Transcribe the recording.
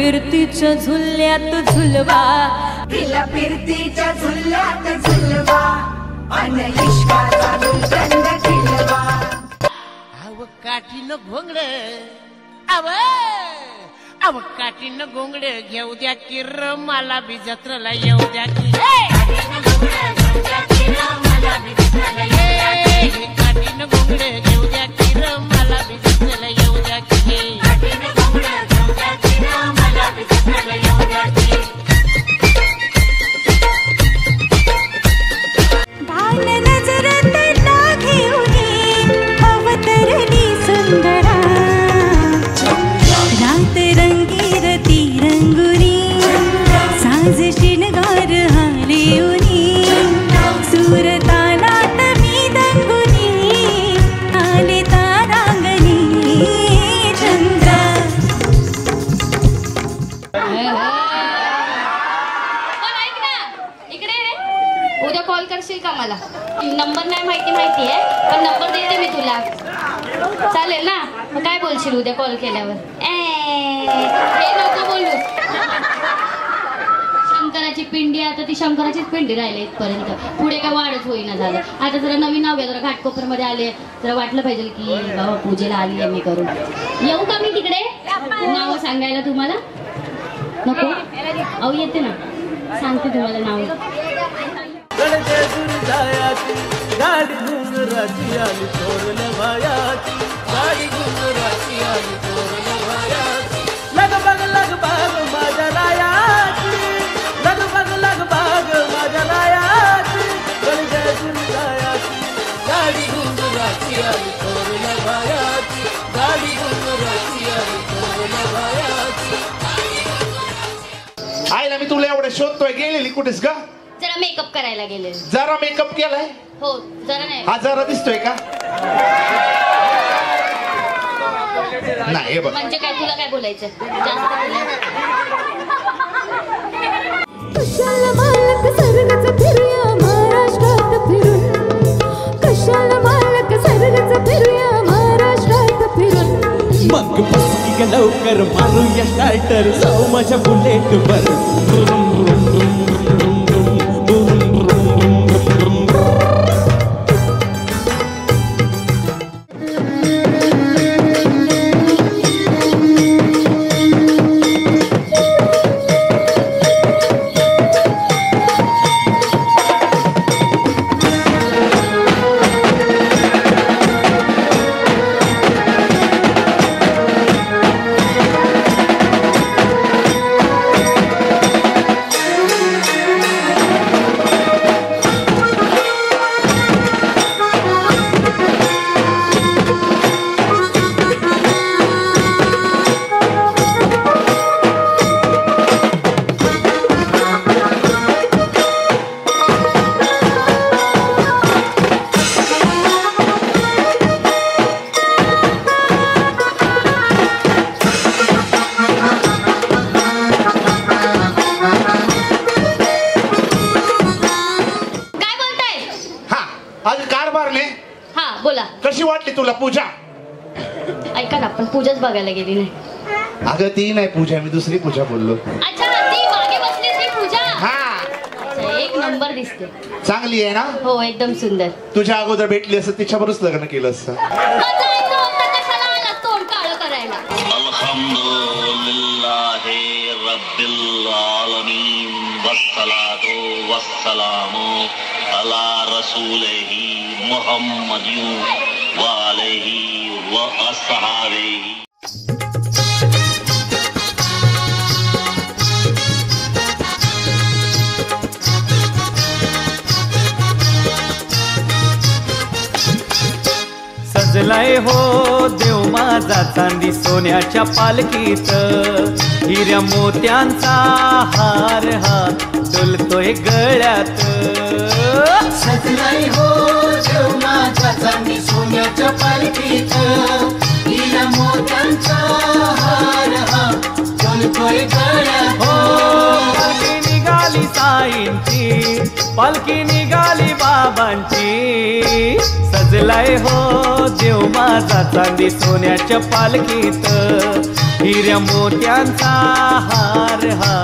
फिरतीच्या झुल्यात झुलवा, तिला फिरतीच्या झुल्यात झुलवा, अन इश्काचा गुलकंद खिलवा. अव काठीनं घोंगड, अव काठीनं घोंगड घेऊ द्या की र मला बी जत्रेला येऊ द्या की. काठीनं घोंगड घेऊ द्या की र मला बी जत्रेला येऊ द्या की. नंबर नाही माहिती आहे, पण नंबर देते मी तुला, चालेल ना? मग काय बोलशील उद्या कॉल केल्यावर? हे नको बोलू. शंकराची पिंडी, आता ती शंकराचीच पिंडी राहिली इथपर्यंत, पुढे काय वाढच होईना झालं. आता जरा नवीन नाव आहे, जरा घाटकोपरमध्ये आले, जरा वाटलं पाहिजे की बाबा पूजेला आली आहे मी करून. येऊ का मी तिकडे नाव सांगायला तुम्हाला? नको? अहो येते ना, सांगते तुम्हाला नाव. गाडी घुंगराची आली चोरल भायाची, गाडी घुंगराची आली चोरल भायाची. लगबग लगबग माझ्या रायाची, लगबग लगबग माझ्या रायाची. गणजय गुरुदायाची गाडी घुंगराची आली चोरल भायाची, गाडी घुंगराची आली चोरल भायाची. आईला मी तुला एवढं शोधतोय, गेलेली कुठेस का? जरा मेकअप करायला गेले. जरा मेकअप केलाय? हो जरा नाही. हा जरा दिसतोय का? नाही बघ. म्हणजे काय, तुला काय बोलायचं जास्त? कशाला मालक सर्गच फिरूया महाराष्ट्रात फिरून, कशाला मालक सर्गच फिरूया महाराष्ट्रात फिरून. मग बस की लवकर मारूया स्टार्टर, जाऊ माझ्या बुलेट वर. कशी वाटली तुला पूजा? ऐका ना, पण पूजाच बघायला गेली नाही. अगं ती नाही पूजा, मी दुसरी पूजा बोललो. अच्छा, ती मागे बसली ती पूजा. हा, एक नंबर दिसते. चांगली आहे ना? हो एकदम सुंदर. तुझ्या अगोदर भेटली असत तिच्याबरोबरच लग्न केलं असतं. कशाला आला तोंड काळं करायला? अल्हम्दुलिल्लाहि रब्बिल आलमीन वस्सलातु वस्सलामु अला रसूलिही मुहम्मदिन व अलैहि व अस्हाबिही. सजलाय हो देव माझा चांदी सोन्याच्या पालखीत, हिऱ्या मोत्यांचा हार हा डोलतोय गळ्यात. सजलाय हो देव माझा चांदी सोन्याच्या पालखीत, हिऱ्या मोत्यांचा हार हा डोलतोय गळ्यात. हो पालखी निघाली साईंची, पालखी निघाली बाबांची. सजलाय हो देव माझा चांदी सोन्याच्या पालखीत, हिऱ्या मोत्यांचा हार हा